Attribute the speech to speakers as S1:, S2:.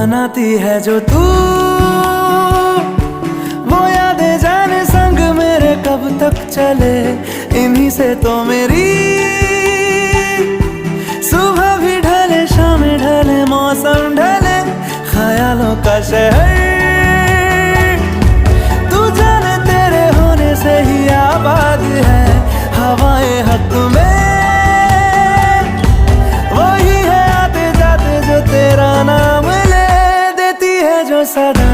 S1: बनाती है जो तू, वो यादें जाने संग मेरे कब तक चले। इन्हीं से तो मेरी सुबह भी ढले, शाम ढले, मौसम ढले, ख्यालों का शहर तू जाने तेरे होने से ही आबाद है। हवाएं हक में वही है आते जाते जो तेरा नाम ले, देती है जो सदा